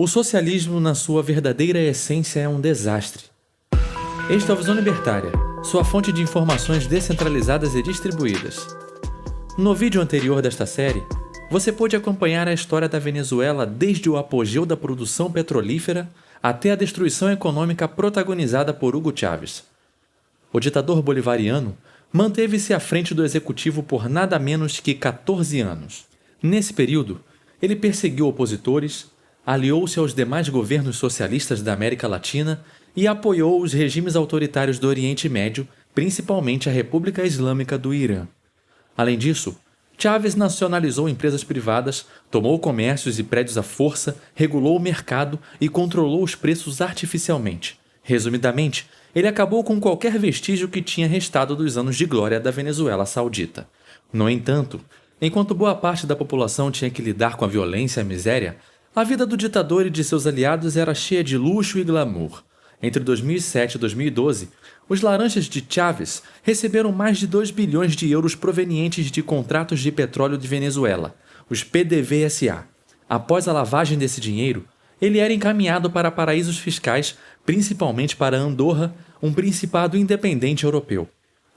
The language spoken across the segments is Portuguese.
O socialismo, na sua verdadeira essência, é um desastre. Esta é a Visão Libertária, sua fonte de informações descentralizadas e distribuídas. No vídeo anterior desta série, você pôde acompanhar a história da Venezuela desde o apogeu da produção petrolífera até a destruição econômica protagonizada por Hugo Chávez. O ditador bolivariano manteve-se à frente do executivo por nada menos que 14 anos. Nesse período, ele perseguiu opositores, aliou-se aos demais governos socialistas da América Latina e apoiou os regimes autoritários do Oriente Médio, principalmente a República Islâmica do Irã. Além disso, Chávez nacionalizou empresas privadas, tomou comércios e prédios à força, regulou o mercado e controlou os preços artificialmente. Resumidamente, ele acabou com qualquer vestígio que tinha restado dos anos de glória da Venezuela Saudita. No entanto, enquanto boa parte da população tinha que lidar com a violência e a miséria, a vida do ditador e de seus aliados era cheia de luxo e glamour. Entre 2007 e 2012, os laranjas de Chávez receberam mais de 2 bilhões de euros provenientes de contratos de petróleo de Venezuela, os PDVSA. Após a lavagem desse dinheiro, ele era encaminhado para paraísos fiscais, principalmente para Andorra, um principado independente europeu.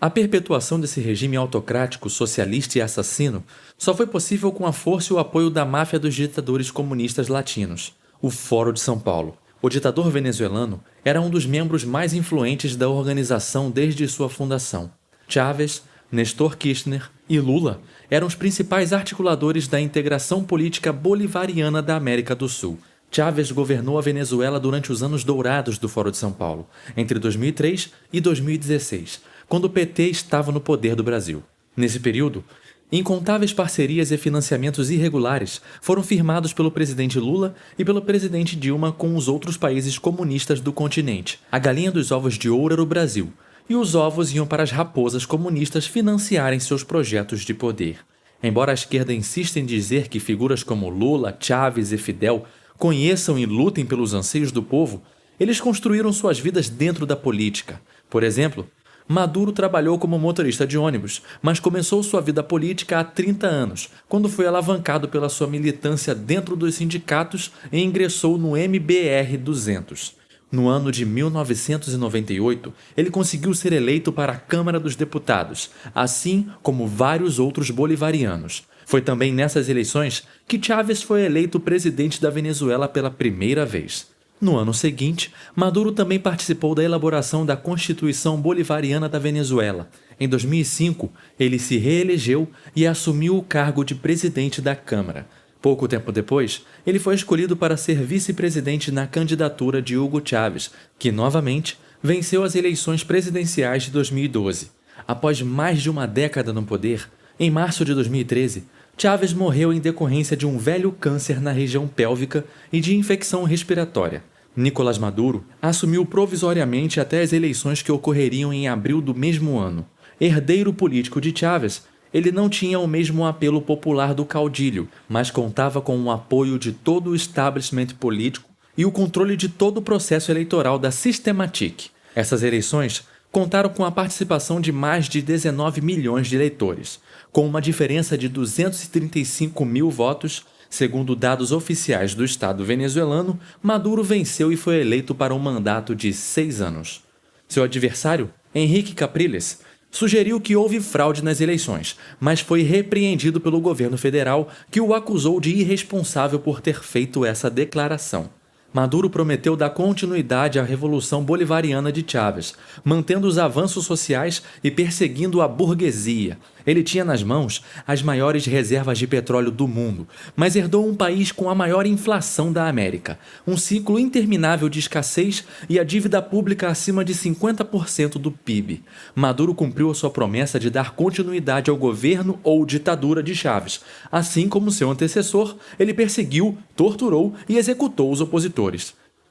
A perpetuação desse regime autocrático, socialista e assassino só foi possível com a força e o apoio da máfia dos ditadores comunistas latinos, o Foro de São Paulo. O ditador venezuelano era um dos membros mais influentes da organização desde sua fundação. Chávez, Néstor Kirchner e Lula eram os principais articuladores da integração política bolivariana da América do Sul. Chávez governou a Venezuela durante os anos dourados do Foro de São Paulo, entre 2003 e 2016, quando o PT estava no poder do Brasil. Nesse período, incontáveis parcerias e financiamentos irregulares foram firmados pelo presidente Lula e pelo presidente Dilma com os outros países comunistas do continente. A galinha dos ovos de ouro era o Brasil, e os ovos iam para as raposas comunistas financiarem seus projetos de poder. Embora a esquerda insista em dizer que figuras como Lula, Chávez e Fidel conheçam e lutem pelos anseios do povo, eles construíram suas vidas dentro da política. Por exemplo, Maduro trabalhou como motorista de ônibus, mas começou sua vida política há 30 anos, quando foi alavancado pela sua militância dentro dos sindicatos e ingressou no MBR-200. No ano de 1998, ele conseguiu ser eleito para a Câmara dos Deputados, assim como vários outros bolivarianos. Foi também nessas eleições que Chávez foi eleito presidente da Venezuela pela primeira vez. No ano seguinte, Maduro também participou da elaboração da Constituição Bolivariana da Venezuela. Em 2005, ele se reelegeu e assumiu o cargo de presidente da Câmara. Pouco tempo depois, ele foi escolhido para ser vice-presidente na candidatura de Hugo Chávez, que novamente venceu as eleições presidenciais de 2012. Após mais de uma década no poder, em março de 2013, Chávez morreu em decorrência de um velho câncer na região pélvica e de infecção respiratória. Nicolás Maduro assumiu provisoriamente até as eleições que ocorreriam em abril do mesmo ano. Herdeiro político de Chávez, ele não tinha o mesmo apelo popular do caudilho, mas contava com o apoio de todo o establishment político e o controle de todo o processo eleitoral da Systematic. Essas eleições contaram com a participação de mais de 19 milhões de eleitores, com uma diferença de 235 mil votos. Segundo dados oficiais do Estado venezuelano, Maduro venceu e foi eleito para um mandato de 6 anos. Seu adversário, Henrique Capriles, sugeriu que houve fraude nas eleições, mas foi repreendido pelo governo federal, que o acusou de irresponsável por ter feito essa declaração. Maduro prometeu dar continuidade à Revolução Bolivariana de Chávez, mantendo os avanços sociais e perseguindo a burguesia. Ele tinha nas mãos as maiores reservas de petróleo do mundo, mas herdou um país com a maior inflação da América, um ciclo interminável de escassez e a dívida pública acima de 50% do PIB. Maduro cumpriu a sua promessa de dar continuidade ao governo ou ditadura de Chávez. Assim como seu antecessor, ele perseguiu, torturou e executou os opositores.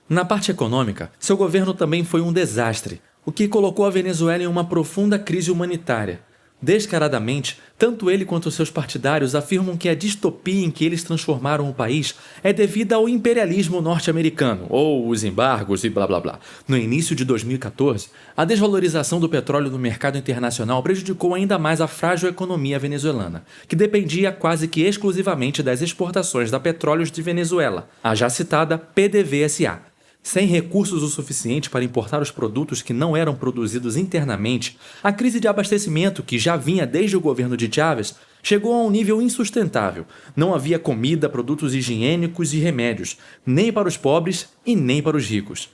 Na parte econômica, seu governo também foi um desastre, o que colocou a Venezuela em uma profunda crise humanitária. Descaradamente, tanto ele quanto seus partidários afirmam que a distopia em que eles transformaram o país é devida ao imperialismo norte-americano, ou os embargos e blá blá blá. No início de 2014, a desvalorização do petróleo no mercado internacional prejudicou ainda mais a frágil economia venezuelana, que dependia quase que exclusivamente das exportações da Petróleos de Venezuela, a já citada PDVSA. Sem recursos o suficiente para importar os produtos que não eram produzidos internamente, a crise de abastecimento, que já vinha desde o governo de Chávez, chegou a um nível insustentável. Não havia comida, produtos higiênicos e remédios, nem para os pobres e nem para os ricos.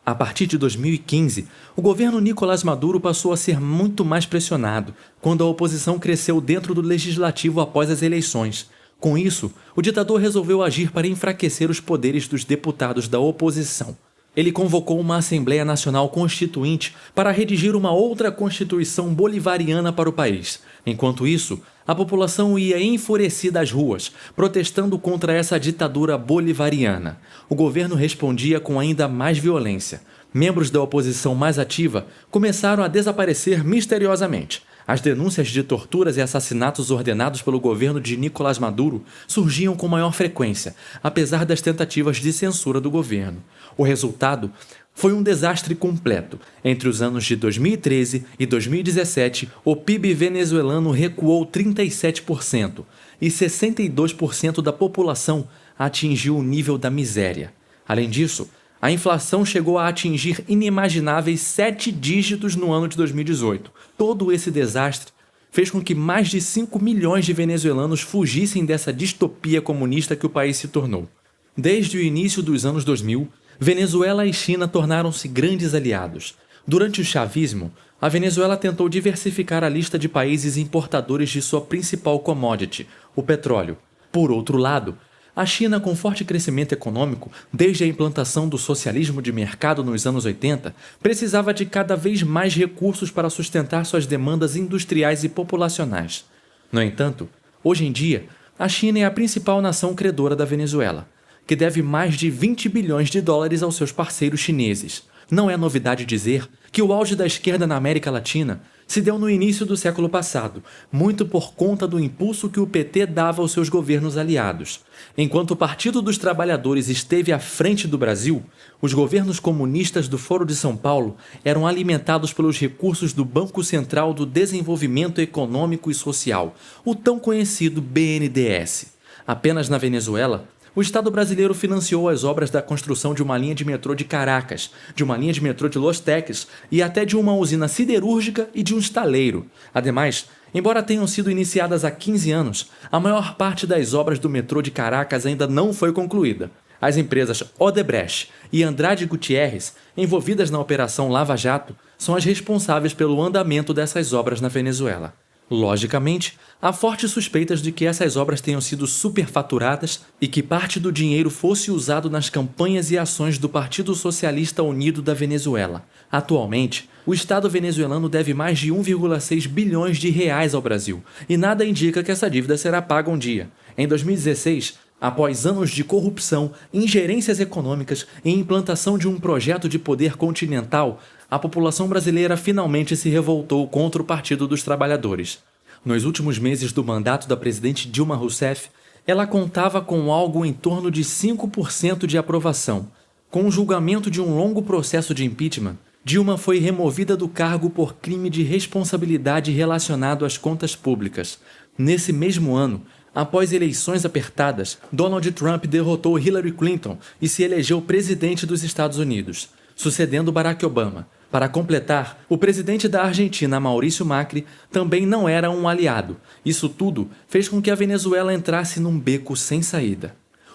A partir de 2015, o governo Nicolás Maduro passou a ser muito mais pressionado, quando a oposição cresceu dentro do legislativo após as eleições. Com isso, o ditador resolveu agir para enfraquecer os poderes dos deputados da oposição. Ele convocou uma Assembleia Nacional Constituinte para redigir uma outra Constituição bolivariana para o país. Enquanto isso, a população ia enfurecida às ruas, protestando contra essa ditadura bolivariana. O governo respondia com ainda mais violência. Membros da oposição mais ativa começaram a desaparecer misteriosamente. As denúncias de torturas e assassinatos ordenados pelo governo de Nicolás Maduro surgiam com maior frequência, apesar das tentativas de censura do governo. O resultado foi um desastre completo. Entre os anos de 2013 e 2017, o PIB venezuelano recuou 37% e 62% da população atingiu o nível da miséria. Além disso, a inflação chegou a atingir inimagináveis 7 dígitos no ano de 2018. Todo esse desastre fez com que mais de 5 milhões de venezuelanos fugissem dessa distopia comunista que o país se tornou. Desde o início dos anos 2000, Venezuela e China tornaram-se grandes aliados. Durante o chavismo, a Venezuela tentou diversificar a lista de países importadores de sua principal commodity, o petróleo. Por outro lado, a China, com forte crescimento econômico desde a implantação do socialismo de mercado nos anos 80, precisava de cada vez mais recursos para sustentar suas demandas industriais e populacionais. No entanto, hoje em dia, a China é a principal nação credora da Venezuela, que deve mais de 20 bilhões de dólares aos seus parceiros chineses. Não é novidade dizer que o auge da esquerda na América Latina se deu no início do século passado, muito por conta do impulso que o PT dava aos seus governos aliados. Enquanto o Partido dos Trabalhadores esteve à frente do Brasil, os governos comunistas do Foro de São Paulo eram alimentados pelos recursos do Banco Central do Desenvolvimento Econômico e Social, o tão conhecido BNDES. Apenas na Venezuela, o Estado brasileiro financiou as obras da construção de uma linha de metrô de Caracas, de uma linha de metrô de Los Teques e até de uma usina siderúrgica e de um estaleiro. Ademais, embora tenham sido iniciadas há 15 anos, a maior parte das obras do metrô de Caracas ainda não foi concluída. As empresas Odebrecht e Andrade Gutierrez, envolvidas na Operação Lava Jato, são as responsáveis pelo andamento dessas obras na Venezuela. Logicamente, há fortes suspeitas de que essas obras tenham sido superfaturadas e que parte do dinheiro fosse usado nas campanhas e ações do Partido Socialista Unido da Venezuela. Atualmente, o Estado venezuelano deve mais de 1,6 bilhões de reais ao Brasil, e nada indica que essa dívida será paga um dia. Em 2016, após anos de corrupção, ingerências econômicas e implantação de um projeto de poder continental, a população brasileira finalmente se revoltou contra o Partido dos Trabalhadores. Nos últimos meses do mandato da presidente Dilma Rousseff, ela contava com algo em torno de 5% de aprovação. Com o julgamento de um longo processo de impeachment, Dilma foi removida do cargo por crime de responsabilidade relacionado às contas públicas. Nesse mesmo ano, após eleições apertadas, Donald Trump derrotou Hillary Clinton e se elegeu presidente dos Estados Unidos, sucedendo Barack Obama. Para completar, o presidente da Argentina, Maurício Macri, também não era um aliado. Isso tudo fez com que a Venezuela entrasse num beco sem saída.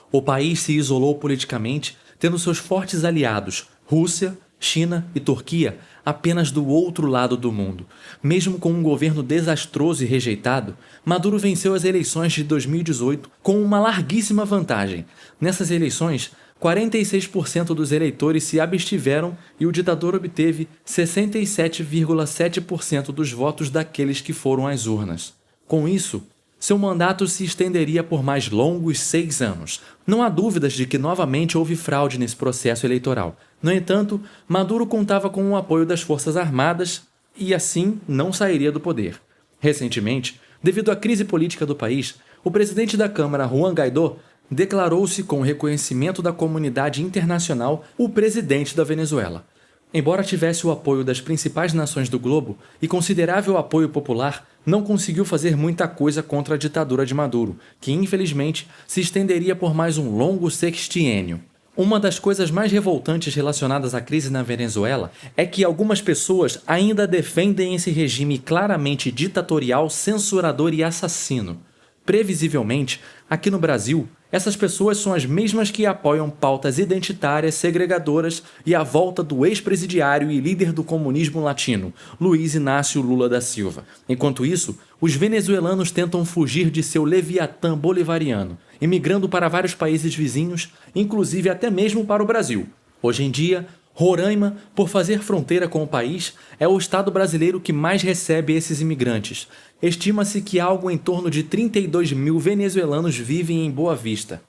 O país se isolou politicamente, tendo seus fortes aliados, Rússia, China e Turquia, apenas do outro lado do mundo. Mesmo com um governo desastroso e rejeitado, Maduro venceu as eleições de 2018 com uma larguíssima vantagem. Nessas eleições, 46% dos eleitores se abstiveram e o ditador obteve 67,7% dos votos daqueles que foram às urnas. Com isso, seu mandato se estenderia por mais longos 6 anos. Não há dúvidas de que novamente houve fraude nesse processo eleitoral. No entanto, Maduro contava com o apoio das Forças Armadas e assim não sairia do poder. Recentemente, devido à crise política do país, o presidente da Câmara, Juan Guaidó, declarou-se com o reconhecimento da comunidade internacional o presidente da Venezuela. Embora tivesse o apoio das principais nações do globo e considerável apoio popular, não conseguiu fazer muita coisa contra a ditadura de Maduro, que infelizmente se estenderia por mais um longo sextiênio. Uma das coisas mais revoltantes relacionadas à crise na Venezuela é que algumas pessoas ainda defendem esse regime claramente ditatorial, censurador e assassino. Previsivelmente, aqui no Brasil, essas pessoas são as mesmas que apoiam pautas identitárias, segregadoras e a volta do ex-presidiário e líder do comunismo latino, Luiz Inácio Lula da Silva. Enquanto isso, os venezuelanos tentam fugir de seu leviatã bolivariano, emigrando para vários países vizinhos, inclusive até mesmo para o Brasil. Hoje em dia, Roraima, por fazer fronteira com o país, é o estado brasileiro que mais recebe esses imigrantes. Estima-se que algo em torno de 32 mil venezuelanos vivem em Boa Vista.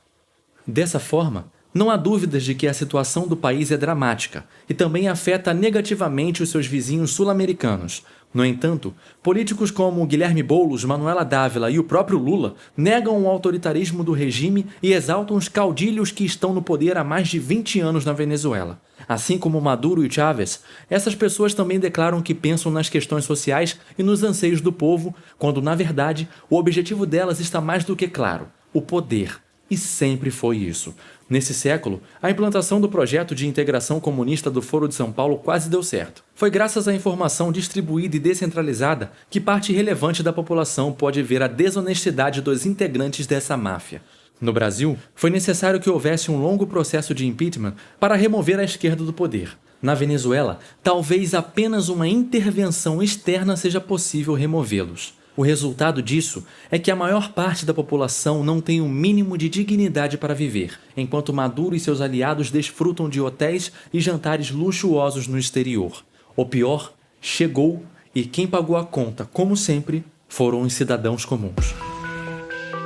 Dessa forma, não há dúvidas de que a situação do país é dramática e também afeta negativamente os seus vizinhos sul-americanos. No entanto, políticos como Guilherme Boulos, Manuela Dávila e o próprio Lula negam o autoritarismo do regime e exaltam os caudilhos que estão no poder há mais de 20 anos na Venezuela. Assim como Maduro e Chávez, essas pessoas também declaram que pensam nas questões sociais e nos anseios do povo, quando, na verdade, o objetivo delas está mais do que claro: o poder. E sempre foi isso. Nesse século, a implantação do projeto de integração comunista do Foro de São Paulo quase deu certo. Foi graças à informação distribuída e descentralizada que parte relevante da população pode ver a desonestidade dos integrantes dessa máfia. No Brasil, foi necessário que houvesse um longo processo de impeachment para remover a esquerda do poder. Na Venezuela, talvez apenas uma intervenção externa seja possível removê-los. O resultado disso é que a maior parte da população não tem o mínimo de dignidade para viver, enquanto Maduro e seus aliados desfrutam de hotéis e jantares luxuosos no exterior. O pior chegou e quem pagou a conta, como sempre, foram os cidadãos comuns.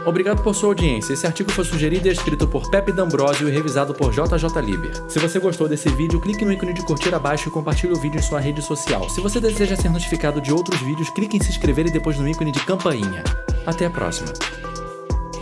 Obrigado por sua audiência. Esse artigo foi sugerido e escrito por Pepe D'Ambrosio e revisado por JJ Liber. Se você gostou desse vídeo, clique no ícone de curtir abaixo e compartilhe o vídeo em sua rede social. Se você deseja ser notificado de outros vídeos, clique em se inscrever e depois no ícone de campainha. Até a próxima.